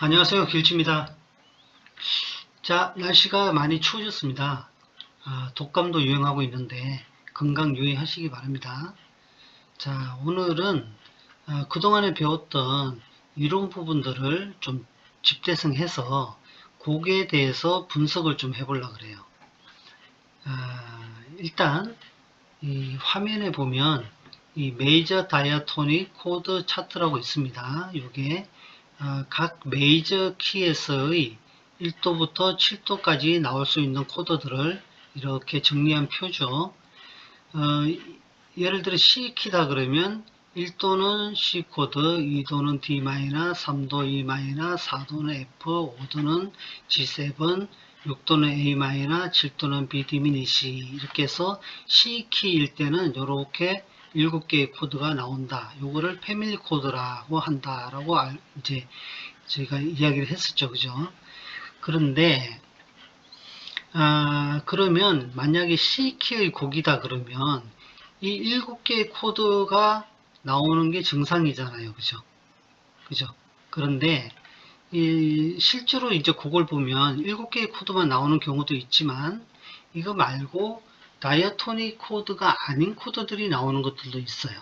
안녕하세요. 길치입니다. 자, 날씨가 많이 추워졌습니다. 독감도 유행하고 있는데 건강 유의하시기 바랍니다. 자, 오늘은 그동안에 배웠던 이론 부분들을 좀 집대성해서 곡에 대해서 분석을 좀 해보려고 그래요. 일단 이 화면에 보면 이 메이저 다이아토닉 코드 차트라고 있습니다. 이게 각 메이저 키에서의 1도부터 7도까지 나올 수 있는 코드들을 이렇게 정리한 표죠. 예를 들어 C키다 그러면 1도는 C 코드, 2도는 D 마이너, 3도 E 마이너, 4도는 F, 5도는 G7, 6도는 A 마이너, 7도는 B 디미니시. 이렇게 해서 C키일 때는 이렇게 7개의 코드가 나온다. 요거를 패밀리 코드라고 한다라고 이제 저희가 이야기를 했었죠. 그죠? 그런데 그러면 만약에 C키의 곡이다 그러면 이 7개의 코드가 나오는 게 정상이잖아요. 그죠? 그죠? 그런데 실제로 이제 곡을 보면 7개의 코드만 나오는 경우도 있지만 이거 말고 다이아토닉 코드가 아닌 코드들이 나오는 것들도 있어요.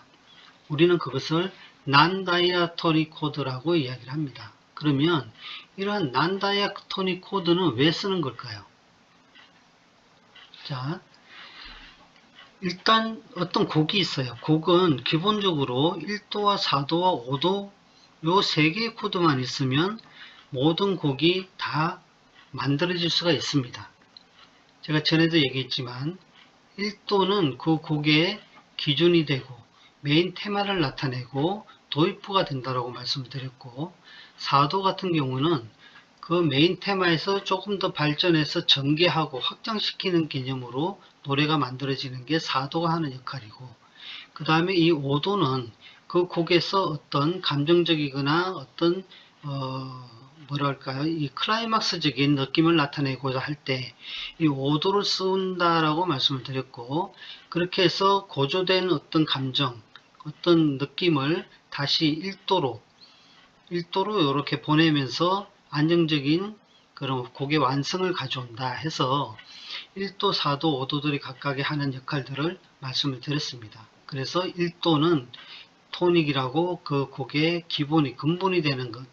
우리는 그것을 non-diatonic 코드라고 이야기를 합니다. 그러면 이러한 non-diatonic 코드는 왜 쓰는 걸까요? 자, 일단 어떤 곡이 있어요. 곡은 기본적으로 1도와 4도와 5도 요 세 개의 코드만 있으면 모든 곡이 다 만들어질 수가 있습니다. 제가 전에도 얘기했지만 1도는 그 곡의 기준이 되고 메인 테마를 나타내고 도입부가 된다고 말씀을 드렸고 4도 같은 경우는 그 메인 테마에서 조금 더 발전해서 전개하고 확장시키는 개념으로 노래가 만들어지는 게 4도가 하는 역할이고 그 다음에 이 5도는 그 곡에서 어떤 감정적이거나 어떤 뭐랄까요 이 클라이막스적인 느낌을 나타내고자 할 때 이 5도를 쓴다라고 말씀을 드렸고 그렇게 해서 고조된 어떤 감정 어떤 느낌을 다시 1도로 이렇게 보내면서 안정적인 그런 곡의 완성을 가져온다 해서 1도, 4도, 5도들이 각각의 하는 역할들을 말씀을 드렸습니다. 그래서 1도는 토닉이라고 그 곡의 기본이 근본이 되는 것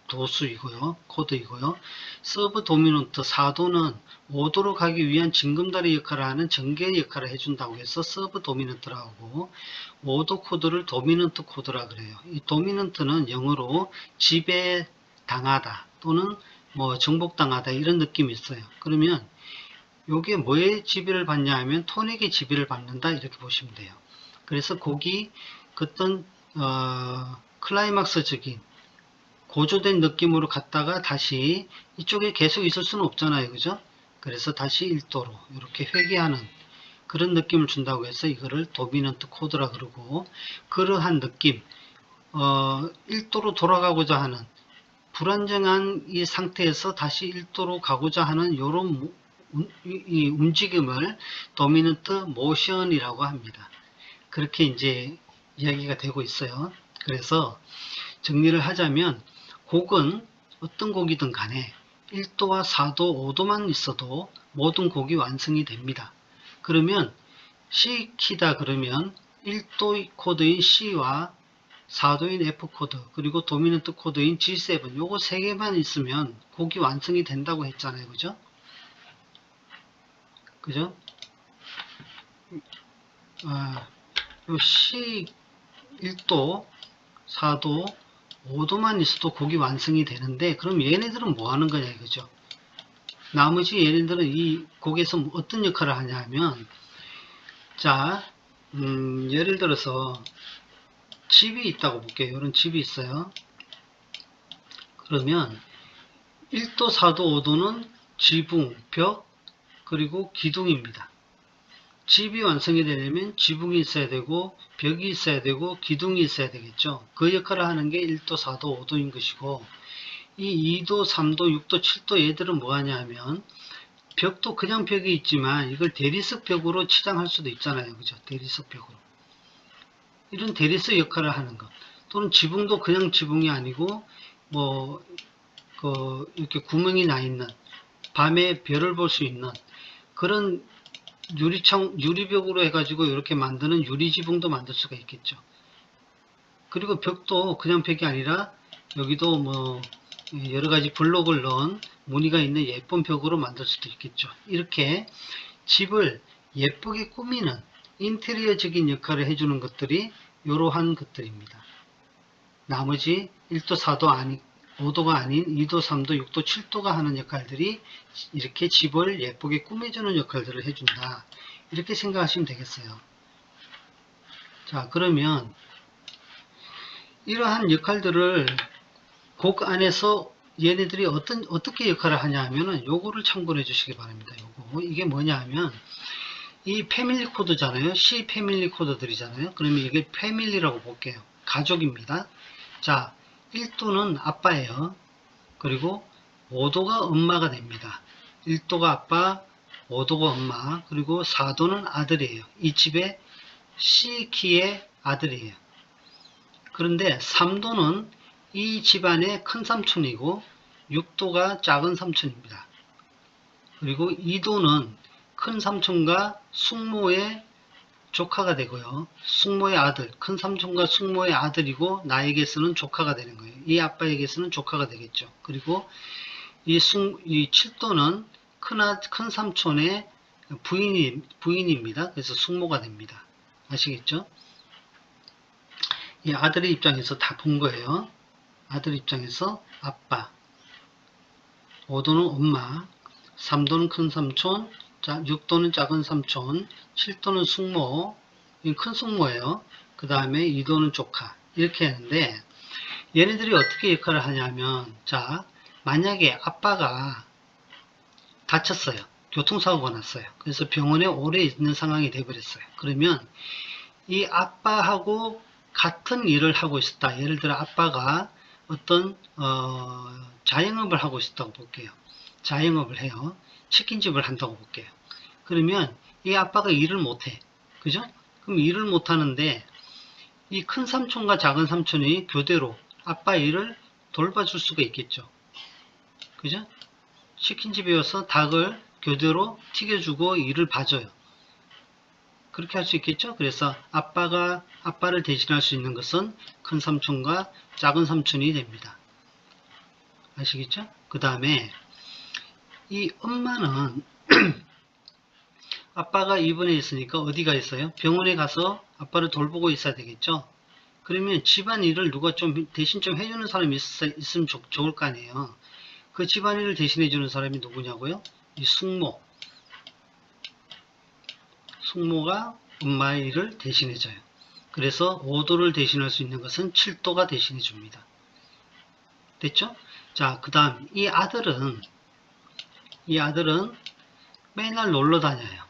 도수이고요. 코드이고요. 서브 도미넌트 4도는 5도로 가기 위한 징검다리 역할을 하는 전개 역할을 해준다고 해서 서브 도미넌트라고 하고 5도 코드를 도미넌트 코드라 그래요. 이 도미넌트는 영어로 지배당하다 또는 뭐 정복당하다 이런 느낌이 있어요. 그러면 이게 뭐에 지배를 받냐 하면 토닉의 지배를 받는다 이렇게 보시면 돼요. 그래서 곡이 어떤 클라이막스적인 고조된 느낌으로 갔다가 다시 이쪽에 계속 있을 수는 없잖아요. 그죠? 그래서 다시 1도로 이렇게 회귀하는 그런 느낌을 준다고 해서 이거를 도미넌트 코드라 그러고 그러한 느낌 1도로 돌아가고자 하는 불안정한 이 상태에서 다시 1도로 가고자 하는 이런 이 움직임을 도미넌트 모션이라고 합니다. 그렇게 이제 이야기가 되고 있어요. 그래서 정리를 하자면 곡은 어떤 곡이든 간에 1도와 4도, 5도만 있어도 모든 곡이 완성이 됩니다. 그러면 C 키다 그러면 1도 코드인 C와 4도인 F 코드 그리고 도미넌트 코드인 G7 요거 세 개만 있으면 곡이 완성이 된다고 했잖아요. 그죠? 그죠? 요 C 1도, 4도, 5도만 있어도 곡이 완성이 되는데 그럼 얘네들은 뭐 하는 거냐 이거죠. 나머지 얘네들은 이 곡에서 어떤 역할을 하냐 하면 자 예를 들어서 집이 있다고 볼게요. 이런 집이 있어요. 그러면 1도, 4도, 5도는 지붕, 벽, 그리고 기둥입니다. 집이 완성이 되려면 지붕이 있어야 되고 벽이 있어야 되고 기둥이 있어야 되겠죠. 그 역할을 하는 게 1도, 4도, 5도인 것이고 이 2도, 3도, 6도, 7도 얘들은 뭐 하냐 하면 벽도 그냥 벽이 있지만 이걸 대리석 벽으로 치장할 수도 있잖아요. 그죠? 대리석 벽으로. 이런 대리석 역할을 하는 것. 또는 지붕도 그냥 지붕이 아니고 뭐 이렇게 구멍이 나 있는, 밤에 별을 볼 수 있는 그런 유리벽으로 해가지고 이렇게 만드는 유리지붕도 만들 수가 있겠죠. 그리고 벽도 그냥 벽이 아니라 여기도 뭐 여러가지 블록을 넣은 무늬가 있는 예쁜 벽으로 만들 수도 있겠죠. 이렇게 집을 예쁘게 꾸미는 인테리어적인 역할을 해주는 것들이 이러한 것들입니다. 나머지 1도 4도 아니 5도가 아닌 2도 3도 6도 7도가 하는 역할들이 이렇게 집을 예쁘게 꾸며주는 역할들을 해준다, 이렇게 생각하시면 되겠어요. 자, 그러면 이러한 역할들을 곡 안에서 얘네들이 어떻게 역할을 하냐 하면은 요거를 참고해 주시기 바랍니다. 이게 뭐냐 하면 이 패밀리 코드잖아요. C 패밀리 코드들이잖아요. 그러면 이게 패밀리라고 볼게요. 가족입니다. 자, 1도는 아빠예요. 그리고 5도가 엄마가 됩니다. 1도가 아빠, 5도가 엄마, 그리고 4도는 아들이에요. 이 집의 C키의 아들이에요. 그런데 3도는 이 집안의 큰 삼촌이고 6도가 작은 삼촌입니다. 그리고 2도는 큰 삼촌과 숙모의 조카가 되고요. 숙모의 아들, 큰 삼촌과 숙모의 아들이고 나에게서는 조카가 되는 거예요. 이 아빠에게서는 조카가 되겠죠. 그리고 이 7도는 큰 삼촌의 부인입니다. 그래서 숙모가 됩니다. 아시겠죠? 이 아들의 입장에서 다 본 거예요. 아들 입장에서 아빠, 5도는 엄마, 3도는 큰 삼촌, 6도는 작은 삼촌, 7도는 숙모, 큰 숙모예요. 그 다음에 2도는 조카. 이렇게 하는데 얘네들이 어떻게 역할을 하냐면, 자, 만약에 아빠가 다쳤어요. 교통사고가 났어요. 그래서 병원에 오래 있는 상황이 되어버렸어요. 그러면 이 아빠하고 같은 일을 하고 있었다. 예를 들어 아빠가 어떤 자영업을 하고 있었다고 볼게요. 자영업을 해요. 치킨집을 한다고 볼게요. 그러면 이 아빠가 일을 못해. 그죠? 그럼 일을 못하는데 이 큰 삼촌과 작은 삼촌이 교대로 아빠 일을 돌봐줄 수가 있겠죠. 그죠? 치킨집에 와서 닭을 교대로 튀겨주고 일을 봐줘요. 그렇게 할 수 있겠죠? 그래서 아빠를 대신할 수 있는 것은 큰 삼촌과 작은 삼촌이 됩니다. 아시겠죠? 그 다음에 이 엄마는 아빠가 입원해 있으니까 어디가 있어요? 병원에 가서 아빠를 돌보고 있어야 되겠죠? 그러면 집안일을 누가 대신 좀 해주는 사람이 있으면 좋을 거 아니에요. 그 집안일을 대신해 주는 사람이 누구냐고요? 이 숙모가 엄마의 일을 대신해 줘요. 그래서 5도를 대신할 수 있는 것은 7도가 대신해 줍니다. 됐죠? 자, 그 다음 이 아들은 맨날 놀러 다녀요.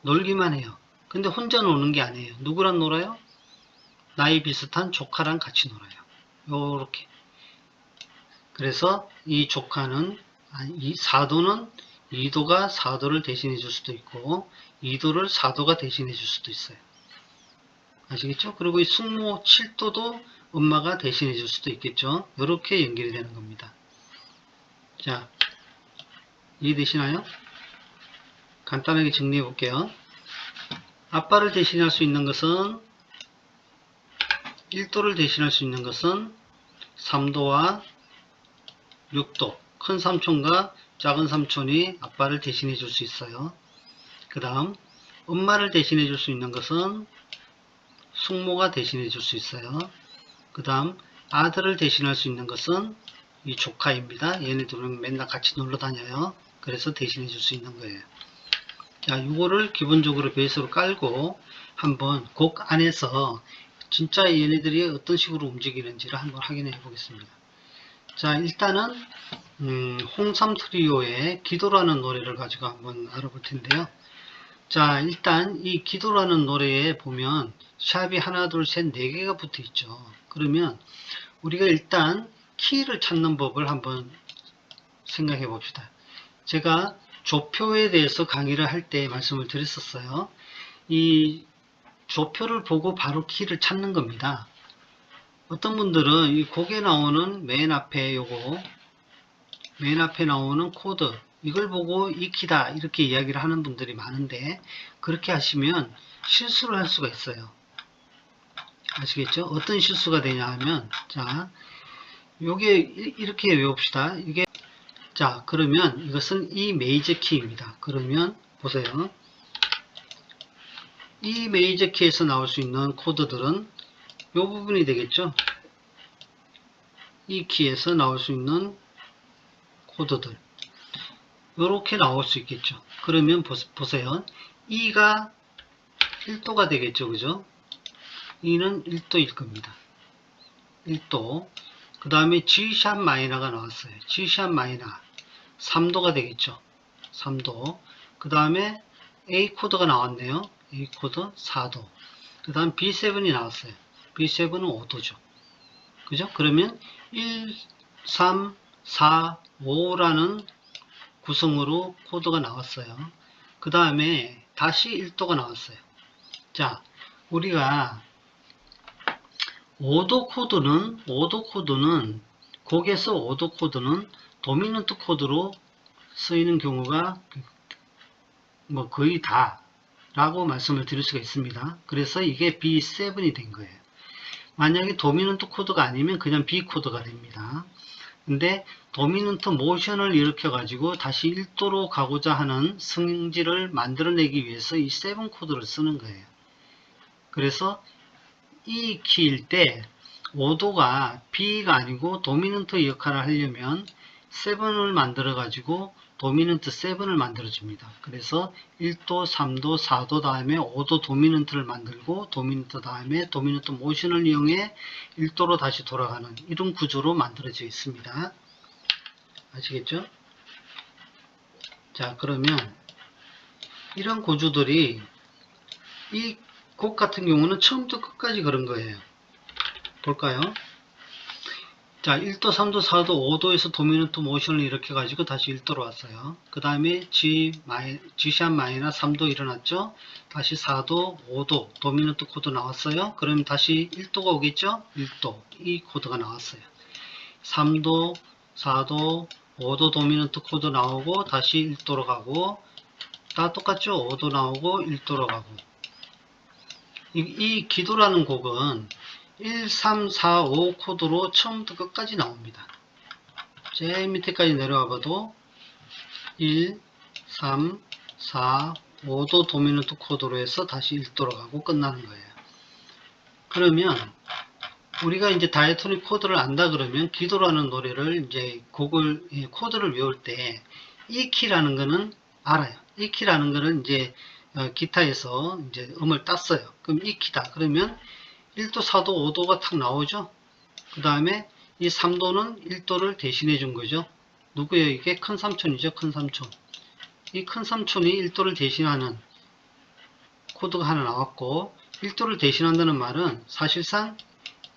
놀기만 해요. 근데 혼자 노는 게 아니에요. 누구랑 놀아요? 나이 비슷한 조카랑 같이 놀아요. 요렇게. 그래서 이 조카는, 이 4도는 2도가 4도를 대신해 줄 수도 있고 2도를 4도가 대신해 줄 수도 있어요. 아시겠죠? 그리고 이 숙모 7도도 엄마가 대신해 줄 수도 있겠죠. 이렇게 연결이 되는 겁니다. 자, 이해되시나요? 간단하게 정리해 볼게요. 아빠를 대신할 수 있는 것은 1도를 대신할 수 있는 것은 3도와 6도, 큰 삼촌과 작은 삼촌이 아빠를 대신해 줄 수 있어요. 그 다음 엄마를 대신해 줄 수 있는 것은 숙모가 대신해 줄 수 있어요. 그 다음 아들을 대신할 수 있는 것은 이 조카입니다. 얘네들은 맨날 같이 놀러 다녀요. 그래서 대신해 줄 수 있는 거예요. 자, 이거를 기본적으로 베이스로 깔고 한번 곡 안에서 진짜 얘네들이 어떤 식으로 움직이는지를 한번 확인해 보겠습니다. 자, 일단은 홍삼 트리오의 기도라는 노래를 가지고 한번 알아볼 텐데요. 자, 일단 이 기도라는 노래에 보면 샵이 하나 둘 셋 4개가 붙어 있죠. 그러면 우리가 일단 키를 찾는 법을 한번 생각해 봅시다. 제가 조표에 대해서 강의를 할 때 말씀을 드렸었어요. 이 조표를 보고 바로 키를 찾는 겁니다. 어떤 분들은 이 곡에 나오는 맨 앞에 요거 맨 앞에 나오는 코드, 이걸 보고 이 키다 이렇게 이야기를 하는 분들이 많은데, 그렇게 하시면 실수를 할 수가 있어요. 아시겠죠? 어떤 실수가 되냐 하면, 자, 요게 이렇게 외웁시다. 이게, 자, 그러면 이것은 이 메이저 키입니다. 그러면 보세요. 이 메이저 키에서 나올 수 있는 코드들은 요 부분이 되겠죠. 이 키에서 나올 수 있는 코드들, 요렇게 나올 수 있겠죠. 그러면 보세요. E가 1도가 되겠죠. 그죠? E는 1도일 겁니다. 1도. 그 다음에 G샵 마이너가 나왔어요. G샵 마이너 3도가 되겠죠. 3도. 그 다음에 A 코드가 나왔네요. A 코드 4도. 그 다음 B7이 나왔어요. B7은 5도죠. 그죠? 그러면 1, 3, 4, 5라는 구성으로 코드가 나왔어요. 그 다음에 다시 1도가 나왔어요. 자, 우리가 5도 코드는 곡에서 5도 코드는 도미넌트 코드로 쓰이는 경우가 뭐 거의 다 라고 말씀을 드릴 수가 있습니다. 그래서 이게 B7이 된 거예요. 만약에 도미넌트 코드가 아니면 그냥 B 코드가 됩니다. 근데 도미넌트 모션을 일으켜 가지고 다시 1도로 가고자 하는 성질을 만들어내기 위해서 이 7 코드를 쓰는 거예요. 그래서 이 키일 때 5도가 B가 아니고 도미넌트 역할을 하려면 7을 만들어 가지고 도미넌트 7을 만들어 줍니다. 그래서 1도, 3도, 4도 다음에 5도 도미넌트를 만들고 도미넌트 다음에 도미넌트 모션을 이용해 1도로 다시 돌아가는 이런 구조로 만들어져 있습니다. 아시겠죠? 자, 그러면 이런 구조들이 이 곡 같은 경우는 처음부터 끝까지 그런 거예요. 볼까요? 자, 1도, 3도, 4도, 5도에서 도미넌트 모션을 일으켜 가지고 다시 1도로 왔어요. 그 다음에 G샵 마이너 3도 일어났죠. 다시 4도, 5도 도미넌트 코드 나왔어요. 그럼 다시 1도가 오겠죠. 1도 이 코드가 나왔어요. 3도, 4도, 5도 도미넌트 코드 나오고 다시 1도로 가고, 다 똑같죠. 5도 나오고 1도로 가고. 이 기도라는 곡은 1, 3, 4, 5 코드로 처음부터 끝까지 나옵니다. 제일 밑에까지 내려와 봐도 1, 3, 4, 5도 도미넌트 코드로 해서 다시 1도로 가고 끝나는 거예요. 그러면 우리가 이제 다이토닉 코드를 안다 그러면 기도라는 노래를 이제 코드를 외울 때 이 키라는 거는 알아요. 이 키라는 거는 이제 기타에서 이제 음을 땄어요. 그럼 이 키다. 그러면 1도, 4도, 5도가 탁 나오죠. 그 다음에 이 3도는 1도를 대신해 준 거죠. 누구예요? 이게 큰 삼촌이죠. 큰 삼촌. 이 큰 삼촌이 1도를 대신하는 코드가 하나 나왔고, 1도를 대신한다는 말은 사실상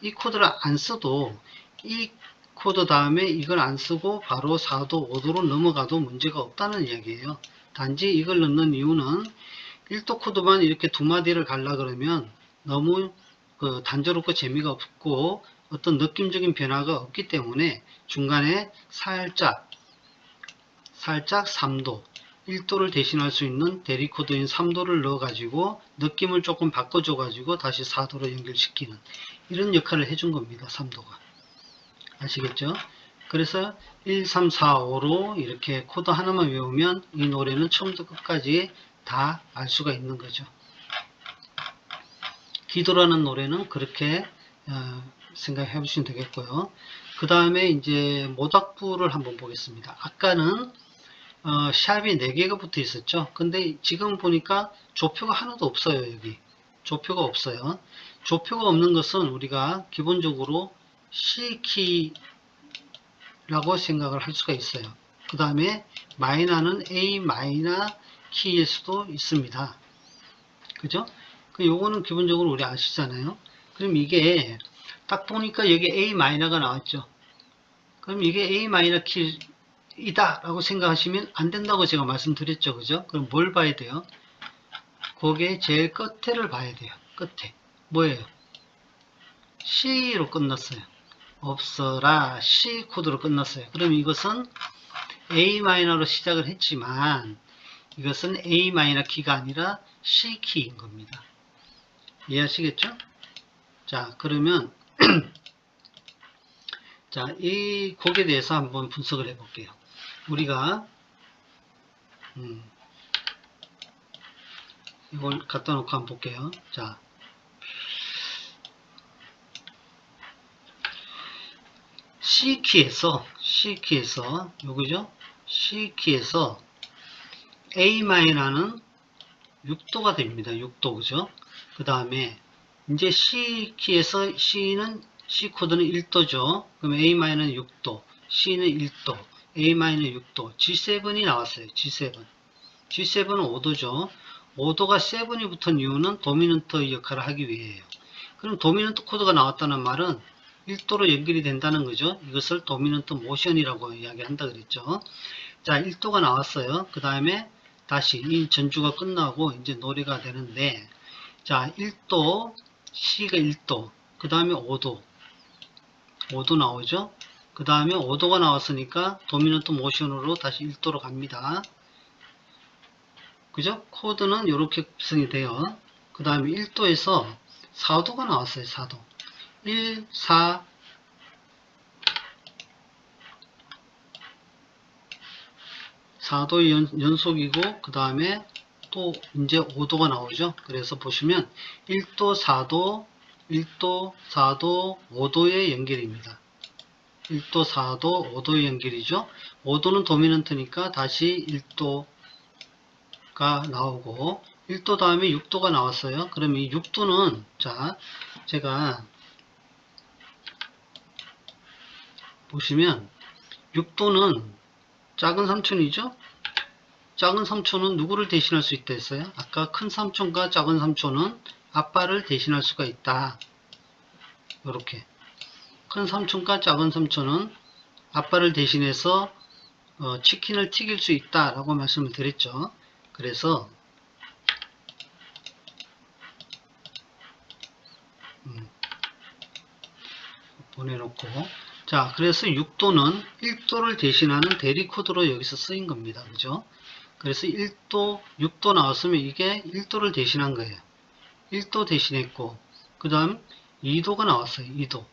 이 코드를 안 써도 이 코드 다음에 이걸 안 쓰고 바로 4도, 5도로 넘어가도 문제가 없다는 이야기예요. 단지 이걸 넣는 이유는 1도 코드만 이렇게 두 마디를 갈라 그러면 너무 단조롭고 재미가 없고 어떤 느낌적인 변화가 없기 때문에 중간에 살짝 3도, 1도를 대신할 수 있는 대리 코드인 3도를 넣어 가지고 느낌을 조금 바꿔줘 가지고 다시 4도로 연결시키는 이런 역할을 해준 겁니다. 3도가. 아시겠죠? 그래서 1, 3, 4, 5로 이렇게 코드 하나만 외우면 이 노래는 처음부터 끝까지 다 알 수가 있는 거죠. 기도라는 노래는 그렇게 생각해 보시면 되겠고요. 그 다음에 이제 모닥불을 한번 보겠습니다. 아까는 샵이 4개가 붙어 있었죠. 근데 지금 보니까 조표가 하나도 없어요. 여기 조표가 없어요. 조표가 없는 것은 우리가 기본적으로 C키라고 생각을 할 수가 있어요. 그 다음에 마이너는 A 마이너 키일 수도 있습니다. 그죠? 요거는 기본적으로 우리 아시잖아요. 그럼 이게 딱 보니까 여기 A 마이너가 나왔죠. 그럼 이게 A 마이너 키이다 라고 생각하시면 안 된다고 제가 말씀드렸죠. 그죠? 그럼 뭘 봐야 돼요? 거기에 제일 끝에를 봐야 돼요. 끝에. 뭐예요? C로 끝났어요. 없어라 C 코드로 끝났어요. 그럼 이것은 A 마이너로 시작을 했지만 이것은 A 마이너 키가 아니라 C 키인 겁니다. 이해하시겠죠? 자, 그러면 자, 이 곡에 대해서 한번 분석을 해 볼게요. 우리가 이걸 갖다 놓고 한번 볼게요. 자, C키에서 요거죠? C키에서 A 마이너는 6도가 됩니다. 6도, 그죠? 그 다음에 이제 C키에서 C 코드는 1도죠. 그럼 A 마이너는 6도, C는 1도, A 마이너는 6도, G7이 나왔어요. G7은 5도죠. 5도가 7이 붙은 이유는 도미넌트 역할을 하기 위해요. 그럼 도미넌트 코드가 나왔다는 말은 1도로 연결이 된다는 거죠. 이것을 도미넌트 모션이라고 이야기한다 그랬죠. 자, 1도가 나왔어요. 그 다음에 다시 이 전주가 끝나고 이제 노래가 되는데, 자, 1도, C가 1도, 그 다음에 5도 나오죠. 그 다음에 5도가 나왔으니까 도미넌트 모션으로 다시 1도로 갑니다. 그죠? 코드는 이렇게 구성이 돼요. 그 다음에 1도에서 4도가 나왔어요. 4도. 1, 4, 4도 연속이고, 그 다음에 또 이제 5도가 나오죠. 그래서 보시면 1도, 4도, 1도, 4도, 5도의 연결입니다. 1도, 4도, 5도의 연결이죠. 5도는 도미넌트니까 다시 1도가 나오고, 1도 다음에 6도가 나왔어요. 그럼 이 6도는, 자, 제가 보시면 6도는 작은 삼촌이죠. 작은 삼촌은 누구를 대신할 수 있다 했어요? 아까 큰 삼촌과 작은 삼촌은 아빠를 대신할 수가 있다. 이렇게 큰 삼촌과 작은 삼촌은 아빠를 대신해서 치킨을 튀길 수 있다 라고 말씀을 드렸죠. 그래서 보내놓고, 자, 그래서 6도는 1도를 대신하는 대리 코드로 여기서 쓰인 겁니다. 그죠? 그래서 1도, 6도 나왔으면 이게 1도를 대신한 거예요. 1도 대신했고, 그 다음 2도가 나왔어요. 2도.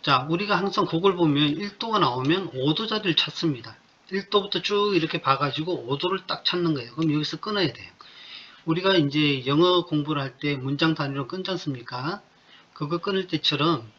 자, 우리가 항상 그걸 보면 1도가 나오면 5도 자리를 찾습니다. 1도부터 쭉 이렇게 봐가지고 5도를 딱 찾는 거예요. 그럼 여기서 끊어야 돼요. 우리가 이제 영어 공부를 할 때 문장 단위로 끊지 않습니까? 그거 끊을 때처럼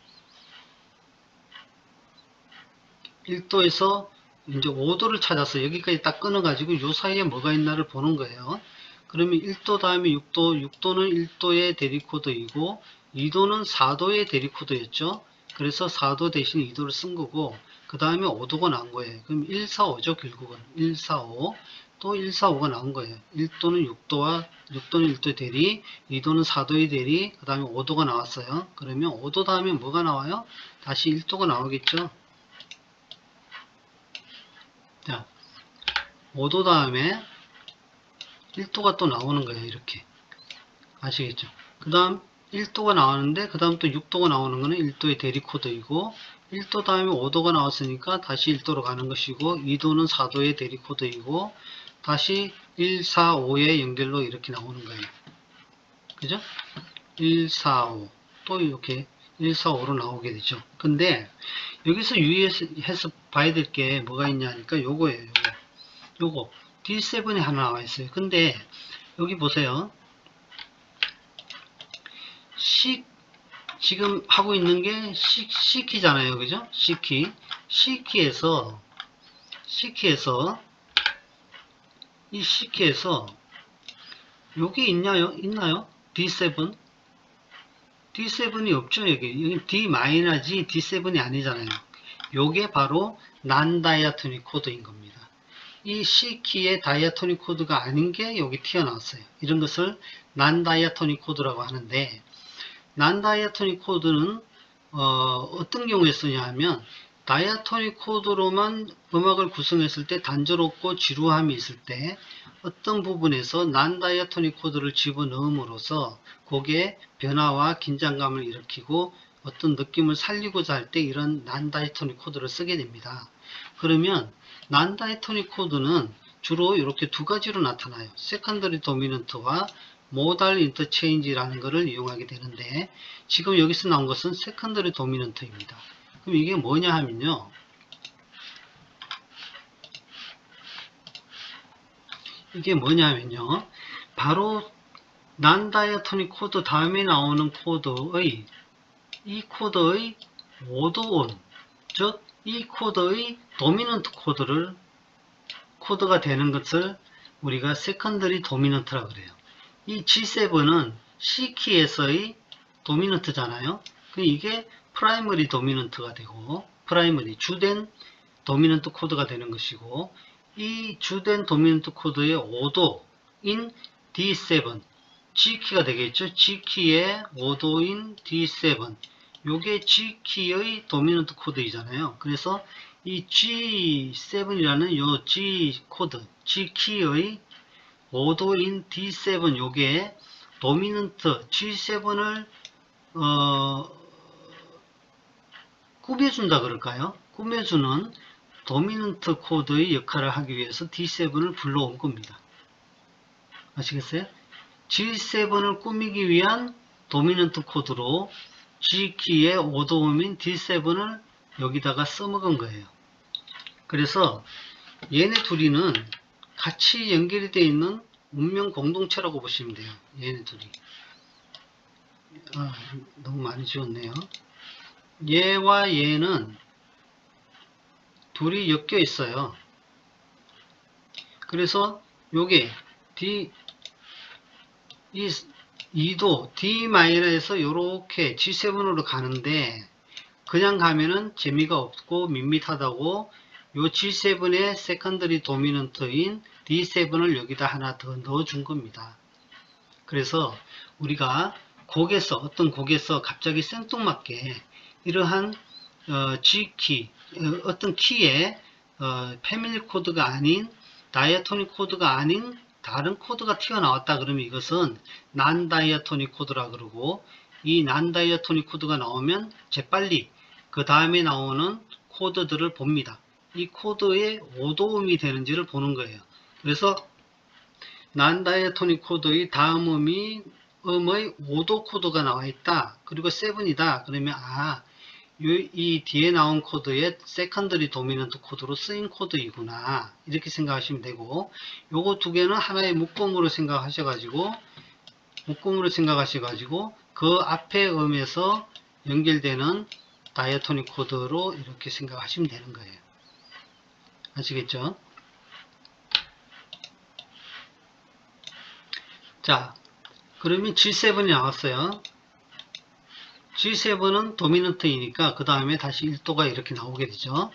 1도에서 이제 5도를 찾아서 여기까지 딱 끊어가지고 요 사이에 뭐가 있나를 보는 거예요. 그러면 1도 다음에 6도, 6도는 1도의 대리코드이고 2도는 4도의 대리코드였죠. 그래서 4도 대신 2도를 쓴 거고, 그 다음에 5도가 나온 거예요. 그럼 1, 4, 5죠, 결국은. 1, 4, 5. 또 1, 4, 5가 나온 거예요. 1도는 6도와 6도는 1도의 대리, 2도는 4도의 대리, 그 다음에 5도가 나왔어요. 그러면 5도 다음에 뭐가 나와요? 다시 1도가 나오겠죠. 자, 5도 다음에 1도가 또 나오는 거예요. 이렇게. 아시겠죠? 그 다음 1도가 나오는데, 그 다음 또 6도가 나오는 거는 1도의 대리 코드이고, 1도 다음에 5도가 나왔으니까 다시 1도로 가는 것이고, 2도는 4도의 대리 코드이고, 다시 1, 4, 5의 연결로 이렇게 나오는 거예요. 그죠? 1, 4, 5. 또 이렇게 1, 4, 5로 나오게 되죠. 근데 여기서 유의해서 봐야 될 게 뭐가 있냐니까 요거예요. 요거 D7이 하나 나와 있어요. 근데 여기 보세요. 지금 하고 있는 게 C키잖아요. 그죠? C키. C키에서 이 C키에서 요게 있나요? D7? D7이 없죠. 여기 D-지 D7이 아니잖아요. 요게 바로 non-diatonic 코드인 겁니다. 이 C키의 다이아토닉 코드가 아닌 게 여기 튀어나왔어요. 이런 것을 non-diatonic 코드라고 하는데, non-diatonic 코드는 어떤 경우에 쓰냐 하면, 다이아토닉 코드로만 음악을 구성했을 때 단조롭고 지루함이 있을 때 어떤 부분에서 non-diatonic 코드를 집어넣음으로써 곡의 변화와 긴장감을 일으키고 어떤 느낌을 살리고자 할 때 이런 non-diatonic 코드를 쓰게 됩니다. 그러면 non-diatonic 코드는 주로 이렇게 두 가지로 나타나요. secondary dominant와 modal interchange라는 것을 이용하게 되는데, 지금 여기서 나온 것은 secondary dominant입니다. 그럼 이게 뭐냐 하면요, 바로 non-diatonic 코드 다음에 나오는 코드의, 이 코드의 오도온, 즉 이 코드의 도미넌트 코드가 되는 것을 우리가 secondary dominant라고 그래요. 이 G7은 C키에서의 도미넌트잖아요. 이게 primary dominant가 되고, primary, 주된 도미넌트 코드가 되는 것이고, 이 주된 도미넌트 코드의 오도인 D7, G키가 되겠죠. G키의 오도인 D7, 요게 G키의 도미넌트 코드이잖아요. 그래서 이 G7이라는 요 G 코드, G키의 오도인 D7, 요게 도미넌트 G7을 꾸며준다 그럴까요? 꾸며주는 도미넌트 코드의 역할을 하기 위해서 D7을 불러온 겁니다. 아시겠어요? G7을 꾸미기 위한 도미넌트 코드로 G키의 오도음인 D7을 여기다가 써먹은 거예요. 그래서 얘네 둘이는 같이 연결이 되어 있는 운명 공동체라고 보시면 돼요. 얘네 둘이. 너무 많이 지웠네요. 얘와 얘는 둘이 엮여 있어요. 그래서 요게 이 2도 D-에서 요렇게 G7으로 가는데, 그냥 가면은 재미가 없고 밋밋하다고 요 G7의 세컨더리 도미넌트인 D7을 여기다 하나 더 넣어준 겁니다. 그래서 우리가 어떤 곡에서 갑자기 생뚱맞게 이러한 G키, 어떤 키에 패밀리 코드가 아닌, 다이아토닉 코드가 아닌 다른 코드가 튀어나왔다 그러면 이것은 non-diatonic 코드라 그러고, 이 non-diatonic 코드가 나오면 재빨리 그 다음에 나오는 코드들을 봅니다. 이 코드의 오도음이 되는지를 보는 거예요. 그래서 non-diatonic 코드의 다음 음의 오도 코드가 나와 있다. 그리고 7이다. 그러면 이 뒤에 나온 코드의 세컨더리 도미넌트 코드로 쓰인 코드이구나, 이렇게 생각하시면 되고, 요거 두 개는 하나의 묶음으로 생각하셔가지고 그 앞에 음에서 연결되는 다이아토닉 코드로 이렇게 생각하시면 되는 거예요. 아시겠죠? 자, 그러면 G7이 나왔어요. G7은 도미넌트이니까 그 다음에 다시 1도가 이렇게 나오게 되죠.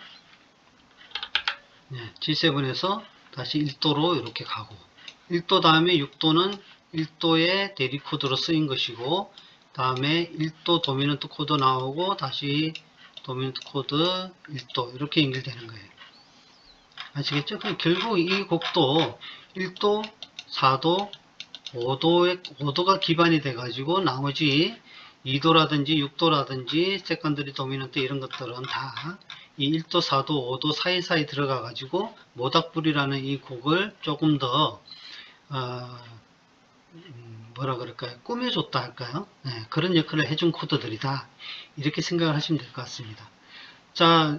G7에서 다시 1도로 이렇게 가고, 1도 다음에 6도는 1도의 대리 코드로 쓰인 것이고, 다음에 1도 도미넌트 코드 나오고 다시 도미넌트 코드 1도 이렇게 연결되는 거예요. 아시겠죠? 그럼 결국 이 곡도 1도, 4도, 5도가 기반이 돼 가지고 나머지 2도라든지 6도라든지 세컨더리 도미넌트 이런 것들은 다 이 1도, 4도, 5도 사이사이 들어가 가지고 모닥불이라는 이 곡을 조금 더 뭐라 그럴까요? 꾸며줬다 할까요? 그런 역할을 해준 코드들이다, 이렇게 생각을 하시면 될 것 같습니다. 자,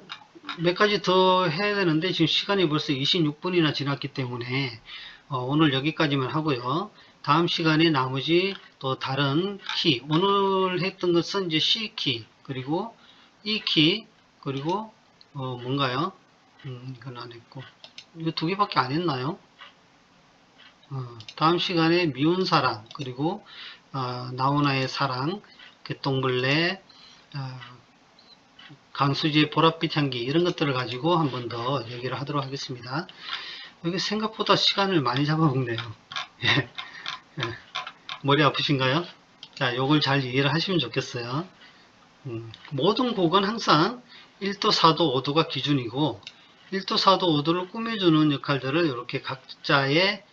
몇 가지 더 해야 되는데 지금 시간이 벌써 26분이나 지났기 때문에 오늘 여기까지만 하고요. 다음 시간에 나머지 또 다른 키, 오늘 했던 것은 이제 C키, 그리고 E키, 그리고 뭔가요? 이건 안 했고, 이거 두 개밖에 안 했나요? 다음 시간에 미운 사랑, 그리고 나훈아의 사랑, 개똥벌레, 강수지의 보랏빛 향기, 이런 것들을 가지고 한 번 더 얘기를 하도록 하겠습니다. 여기 생각보다 시간을 많이 잡아먹네요. 예. 머리 아프신가요? 자, 요걸 잘 이해를 하시면 좋겠어요. 모든 곡은 항상 1도, 4도, 5도가 기준이고, 1도, 4도, 5도를 꾸며주는 역할들을 이렇게 각자의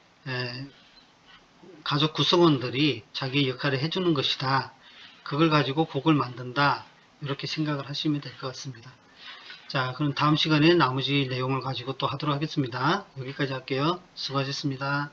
가족 구성원들이 자기의 역할을 해주는 것이다. 그걸 가지고 곡을 만든다. 이렇게 생각을 하시면 될 것 같습니다. 자, 그럼 다음 시간에 나머지 내용을 가지고 또 하도록 하겠습니다. 여기까지 할게요. 수고하셨습니다.